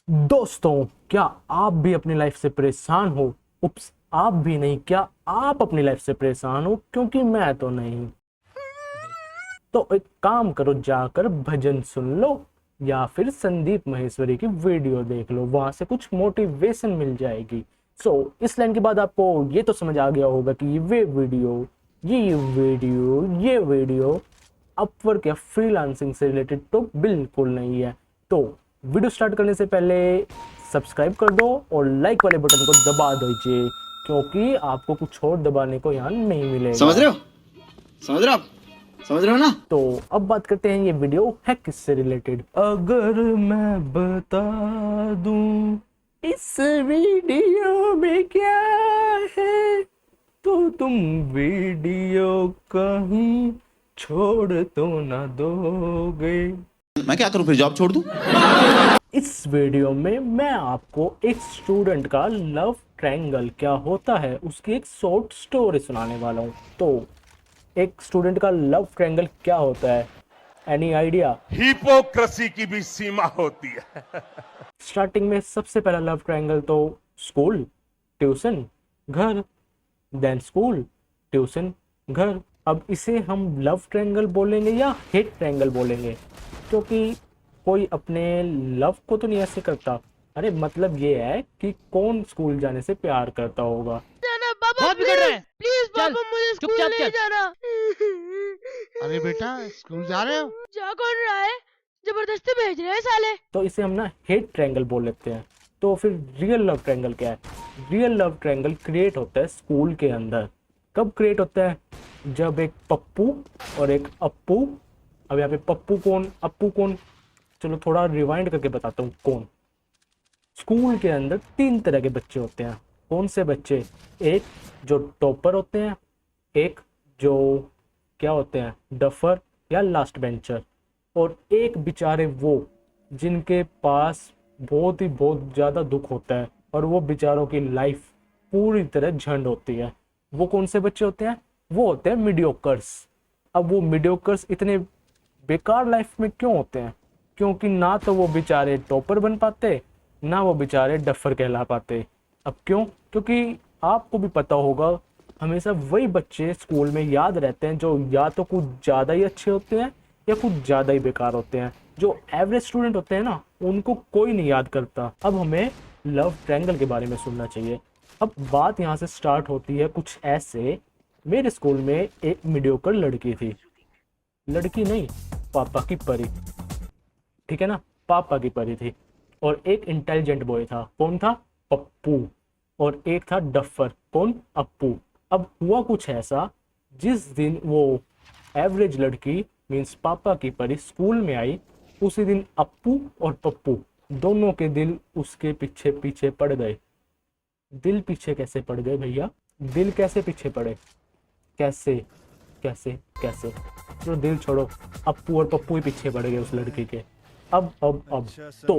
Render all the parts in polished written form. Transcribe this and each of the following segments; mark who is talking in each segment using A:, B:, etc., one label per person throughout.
A: दोस्तों, क्या आप भी अपनी लाइफ से परेशान हो? उप्स, आप भी नहीं, क्या आप अपनी लाइफ से परेशान हो? क्योंकि मैं तो नहीं। तो एक काम करो, जाकर भजन सुन लो या फिर संदीप माहेश्वरी की वीडियो देख लो, वहां से कुछ मोटिवेशन मिल जाएगी। इस लाइन के बाद आपको ये तो समझ आ गया होगा कि ये वीडियो अपवर्क या फ्रीलांसिंग से रिलेटेड तो बिल्कुल नहीं है। तो वीडियो स्टार्ट करने से पहले सब्सक्राइब कर दो और लाइक वाले बटन को दबा दीजिए, क्योंकि आपको कुछ और दबाने को यहाँ नहीं मिलेगा।
B: समझ रहे हो? समझ रहे हो आप? समझ रहे हो ना?
A: तो अब बात करते हैं ये वीडियो है किससे रिलेटेड। अगर मैं बता दूं इस वीडियो में क्या है, तो तुम वीडियो कहीं छोड़ तो ना दोगे।
B: मैं क्या करूं, फिर जॉब छोड़ दूं?
A: इस वीडियो में मैं आपको एक स्टूडेंट का लव ट्रायंगल क्या होता है उसकी एक शॉर्ट स्टोरी सुनाने वाला हूँ। तो एक स्टूडेंट का लव ट्रायंगल क्या होता है, एनी आइडिया?
C: हिपोक्रेसी की भी सीमा होती है।
A: स्टार्टिंग में सबसे पहला लव ट्रायंगल तो स्कूल, ट्यूशन, घर, देन स्कूल, ट्यूशन, घर। अब इसे हम लव ट्रायंगल बोलेंगे या हेट ट्रायंगल बोलेंगे? क्योंकि कोई अपने लव को तो नहीं ऐसे करता। अरे मतलब ये है कि कौन स्कूल जाने से प्यार करता होगा।
D: जाना पापा,
E: बहुत बिगड़ रहे हैं।
D: प्लीज
E: चल,
D: पापा, मुझे स्कूल
E: चुपचाप
D: नहीं
E: चल।
D: जाना।
E: अरे बेटा, स्कूल जा रहे हो?
D: जा कौन रहा है? जबरदस्ती भेज रहे हैं साले।
A: तो इसे हम ना हेट ट्रायंगल बोल लेते हैं। तो फिर रियल लव ट्रायंगल क्या है? रियल लव ट्रायंगल क्रिएट होता है स्कूल के अंदर। कब क्रिएट होता है? जब एक पप्पू और एक अप्पू। अब यहाँ पे पप्पू कौन, अप्पू कौन? चलो थोड़ा रिवाइंड करके बताता हूँ कौन। स्कूल के अंदर 3 तरह के बच्चे होते हैं। कौन से बच्चे? एक जो टॉपर होते हैं, एक जो क्या होते हैं, डफर या लास्ट बेंचर, और एक बेचारे वो जिनके पास बहुत ज़्यादा दुख होता है और वो बेचारों की लाइफ पूरी तरह झंड होती है। वो कौन से बच्चे होते हैं? वो होते हैं मीडियोकर्स। अब वो मीडियोकर्स इतने बेकार लाइफ में क्यों होते हैं? क्योंकि ना तो वो बेचारे टॉपर बन पाते, ना वो बेचारे डफर कहला पाते। अब क्यों? क्योंकि आपको भी पता होगा, हमेशा वही बच्चे स्कूल में याद रहते हैं जो या तो कुछ ज़्यादा ही अच्छे होते हैं या कुछ ज़्यादा ही बेकार होते हैं। जो एवरेज स्टूडेंट होते हैं ना, उनको कोई नहीं याद करता। अब हमें लव ट्रायंगल के बारे में सुनना चाहिए। अब बात यहाँ से स्टार्ट होती है कुछ ऐसे। मेरे स्कूल में एक मीडियोकर लड़की थी। लड़की नहीं, पापा की परी। ठीक है ना, पापा की परी थी। और एक इंटेलिजेंट बॉय था। कौन था? पप्पू। और एक था डफर। कौन? अप्पू। अब हुआ कुछ ऐसा, जिस दिन वो एवरेज लड़की मीन्स पापा की परी स्कूल में आई, उसी दिन अप्पू और पप्पू दोनों के दिल उसके पीछे पीछे पड़ गए। दिल पीछे कैसे पड़ गए भैया? दिल कैसे पीछे पड़े? कैसे कैसे कैसे? चलो दिल छोड़ो, अप्पू और पप्पू ही पीछे पड़ गए उस लड़की के। अब तो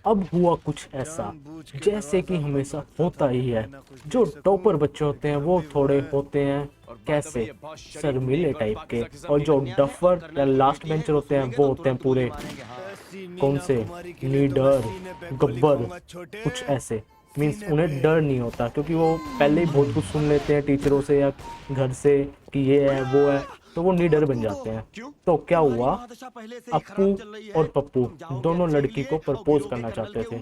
A: अब हुआ कुछ ऐसा, जैसे कि हमेशा होता ही है। जो टॉपर बच्चे होते हैं वो थोड़े होते हैं कैसे, शर्मीले टाइप के, और जो डफर या लास्ट बेंचर होते हैं वो होते हैं पूरे कौन से, लीडर, गब्बर, कुछ ऐसे। मीन्स उन्हें डर नहीं होता, क्योंकि वो पहले ही बहुत कुछ सुन लेते हैं टीचरों से या घर से कि ये है वो है, तो वो निडर बन जाते हैं। तो क्या हुआ, अप्पू और पप्पू दोनों लड़की को प्रपोज करना चाहते थे,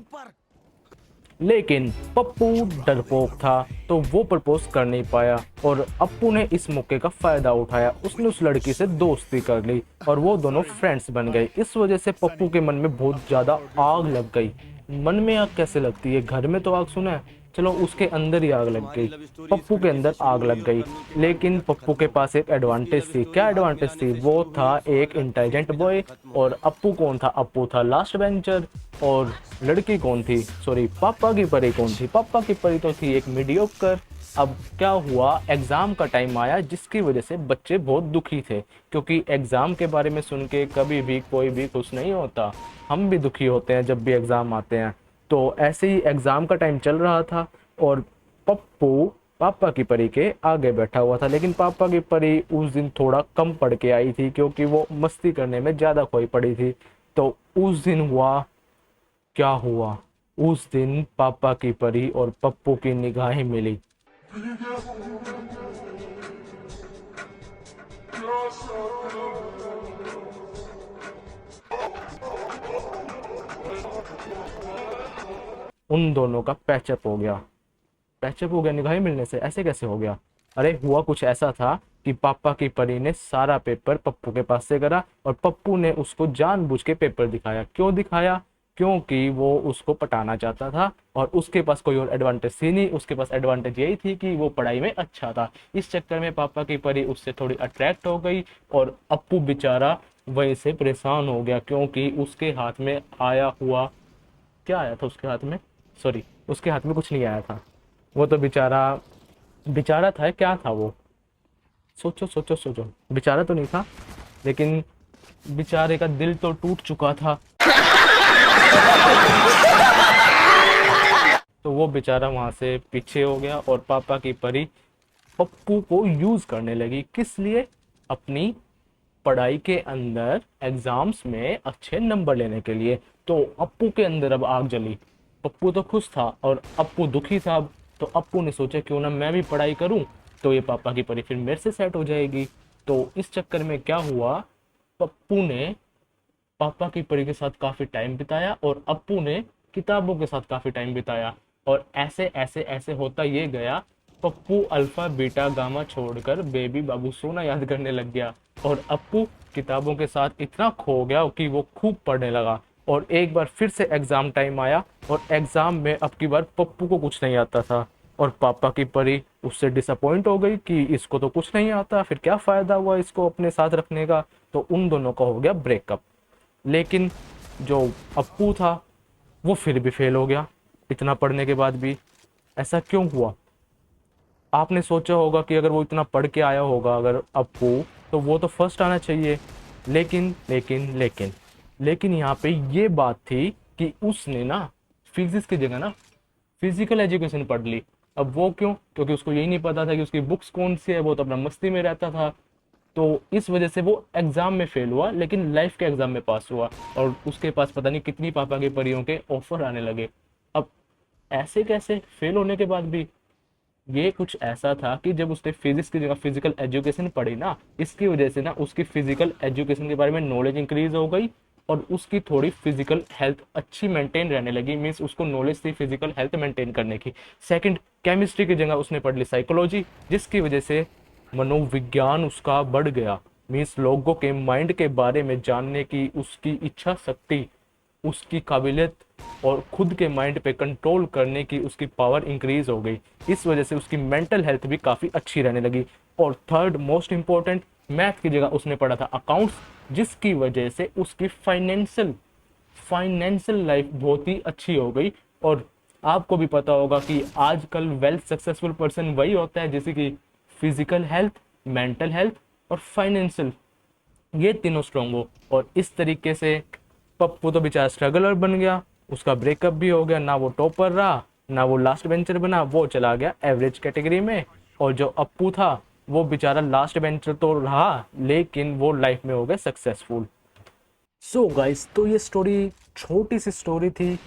A: लेकिन पप्पू डरपोक था तो वो प्रपोज कर नहीं पाया। और अप्पू ने इस मौके का फायदा उठाया, उसने उस लड़की से दोस्ती कर ली और वो दोनों फ्रेंड्स बन गए। इस वजह से पप्पू के मन में बहुत ज्यादा आग लग गई। मन में आग कैसे लगती है? घर में तो आग सुना है, चलो उसके अंदर ही आग लग गई। पप्पू के अंदर आग लग गई। लेकिन पप्पू के पास एक एडवांटेज थी। क्या एडवांटेज थी? वो था एक इंटेलिजेंट बॉय। और अप्पू कौन था? अप्पू था लास्ट बेंचर। और लड़की कौन थी? सॉरी, पापा की परी कौन थी? पापा की परी तो थी एक मीडियोकर। अब क्या हुआ, एग्जाम का टाइम आया, जिसकी वजह से बच्चे बहुत दुखी थे, क्योंकि एग्जाम के बारे में सुन के कभी भी कोई भी खुश नहीं होता। हम भी दुखी होते हैं जब भी एग्जाम आते हैं। तो ऐसे ही एग्जाम का टाइम चल रहा था और पप्पू पापा की परी के आगे बैठा हुआ था। लेकिन पापा की परी उस दिन थोड़ा कम पढ़ के आई थी, क्योंकि वो मस्ती करने में ज़्यादा खोई पड़ी थी। तो उस दिन हुआ क्या हुआ, उस दिन पापा की परी और पप्पू की निगाहें मिली। उन दोनों का पैचअप हो गया। पैचअप हो गया निगाहें मिलने से? ऐसे कैसे हो गया? अरे हुआ कुछ ऐसा था कि पापा की परी ने सारा पेपर पप्पू के पास से करा और पप्पू ने उसको जानबूझ के पेपर दिखाया। क्यों दिखाया? क्योंकि वो उसको पटाना चाहता था और उसके पास कोई और एडवांटेज थी नहीं। उसके पास एडवांटेज यही थी कि वो पढ़ाई में अच्छा था। इस चक्कर में पापा की परी उससे थोड़ी अट्रैक्ट हो गई और अप्पू बेचारा वहीं से परेशान हो गया, क्योंकि उसके हाथ में आया हुआ, क्या आया था उसके हाथ में? सॉरी, उसके हाथ में कुछ नहीं आया था। वो तो बेचारा बेचारा था, क्या था वो? सोचो सोचो सोचो, बेचारा तो नहीं था, लेकिन बेचारे का दिल तो टूट चुका था। तो वो बेचारा वहां से पीछे हो गया और पापा की परी पप्पू को यूज करने लगी। किस लिए? अपनी पढ़ाई के अंदर एग्जाम्स में अच्छे नंबर लेने के लिए। तो अप्पू के अंदर अब आग जली। पप्पू तो खुश था और अप्पू दुखी था। अब तो अप्पू ने सोचा क्यों ना मैं भी पढ़ाई करूं, तो ये पापा की परी फिर मेरे से सेट हो जाएगी। तो इस चक्कर में क्या हुआ, पप्पू ने पापा की परी के साथ काफी टाइम बिताया और अप्पू ने किताबों के साथ काफी टाइम बिताया। और ऐसे ऐसे ऐसे होता ये गया, पप्पू अल्फा बीटा गामा छोड़कर बेबी बाबू सोना याद करने लग गया और अप्पू किताबों के साथ इतना खो गया कि वो खूब पढ़ने लगा। और एक बार फिर से एग्जाम टाइम आया और एग्जाम में अब की बार पप्पू को कुछ नहीं आता था और पापा की परी उससे डिसअपॉइंट हो गई कि इसको तो कुछ नहीं आता, फिर क्या फायदा हुआ इसको अपने साथ रखने का। तो उन दोनों का हो गया ब्रेकअप। लेकिन जो अप्पू था वो फिर भी फेल हो गया इतना पढ़ने के बाद भी। ऐसा क्यों हुआ? आपने सोचा होगा कि अगर वो इतना पढ़ के आया होगा अगर अप्पू, तो वो तो फर्स्ट आना चाहिए। लेकिन लेकिन लेकिन लेकिन यहाँ पे ये बात थी कि उसने ना फिजिक्स की जगह ना फिजिकल एजुकेशन पढ़ ली। अब वो क्यों? क्योंकि उसको यही नहीं पता था कि उसकी बुक्स कौन सी है, वो तो अपना मस्ती में रहता था। तो इस वजह से वो एग्जाम में फेल हुआ, लेकिन लाइफ के एग्जाम में पास हुआ और उसके पास पता नहीं कितनी पापा की परियों के ऑफर आने लगे। अब ऐसे कैसे फेल होने के बाद भी? ये कुछ ऐसा था कि जब उसने फिजिक्स की जगह फिजिकल एजुकेशन पढ़ी ना, इसकी वजह से ना उसकी फिजिकल एजुकेशन के बारे में नॉलेज इंक्रीज हो गई और उसकी थोड़ी फिजिकल हेल्थ अच्छी मेंटेन रहने लगी। मीन्स उसको नॉलेज थी फिजिकल हेल्थ मेंटेन करने की। सेकंड, केमिस्ट्री की जगह उसने पढ़ ली साइकोलॉजी, जिसकी वजह से मनोविज्ञान उसका बढ़ गया। मीन्स लोगों के माइंड के बारे में जानने की उसकी इच्छा शक्ति, उसकी काबिलियत और खुद के माइंड पे कंट्रोल करने की उसकी पावर इंक्रीज हो गई। इस वजह से उसकी मेंटल हेल्थ भी काफ़ी अच्छी रहने लगी। और थर्ड मोस्ट इंपॉर्टेंट, मैथ की जगह उसने पढ़ा था अकाउंट्स, जिसकी वजह से उसकी फाइनेंशियल लाइफ बहुत ही अच्छी हो गई। और आपको भी पता होगा कि आजकल वेल सक्सेसफुल पर्सन वही होता है जैसे कि फिजिकल हेल्थ, मेंटल हेल्थ और फाइनेंशियल, ये तीनों स्ट्रॉन्ग हो। और इस तरीके से पप्पू तो बेचारा स्ट्रगलर बन गया, उसका ब्रेकअप भी हो गया। ना वो टॉपर रहा, ना वो लास्ट बेंचर बना, वो चला गया एवरेज कैटेगरी में। और जो अप्पू था वो बेचारा लास्ट बेंचर तो रहा, लेकिन वो लाइफ में हो गया सक्सेसफुल। सो गाइस, तो ये स्टोरी छोटी सी स्टोरी थी।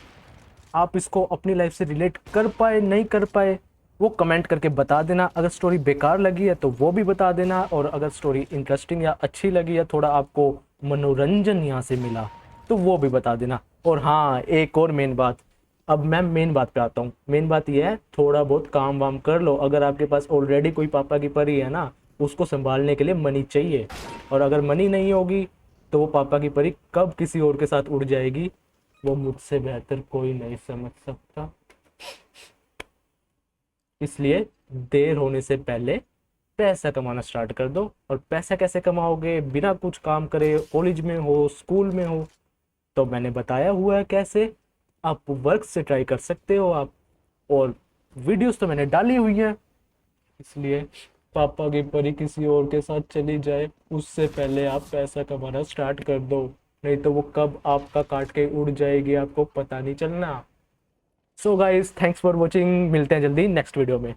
A: आप इसको अपनी लाइफ से रिलेट कर पाए नहीं कर पाए वो कमेंट करके बता देना। अगर स्टोरी बेकार लगी है तो वो भी बता देना, और अगर स्टोरी इंटरेस्टिंग या अच्छी लगी या थोड़ा आपको मनोरंजन यहाँ से मिला तो वो भी बता देना। और हाँ, एक और मेन बात, अब मैं मेन बात पे आता हूँ। मेन बात ये है, थोड़ा बहुत काम वाम कर लो। अगर आपके पास ऑलरेडी कोई पापा की परी है ना, उसको संभालने के लिए मनी चाहिए, और अगर मनी नहीं होगी तो वो पापा की परी कब किसी और के साथ उड़ जाएगी वो मुझसे बेहतर कोई नहीं समझ सकता। इसलिए देर होने से पहले पैसा कमाना स्टार्ट कर दो। और पैसा कैसे कमाओगे बिना कुछ काम करे, कॉलेज में हो स्कूल में हो, तो मैंने बताया हुआ है कैसे। आप वर्क से ट्राई कर सकते हो आप, और वीडियोस तो मैंने डाली हुई है। इसलिए पापा की परी किसी और के साथ चली जाए उससे पहले आप पैसा कमाना स्टार्ट कर दो, नहीं तो वो कब आपका काट के उड़ जाएगी आपको पता नहीं चलना। So guys, thanks for watching. मिलते हैं जल्दी नेक्स्ट वीडियो में।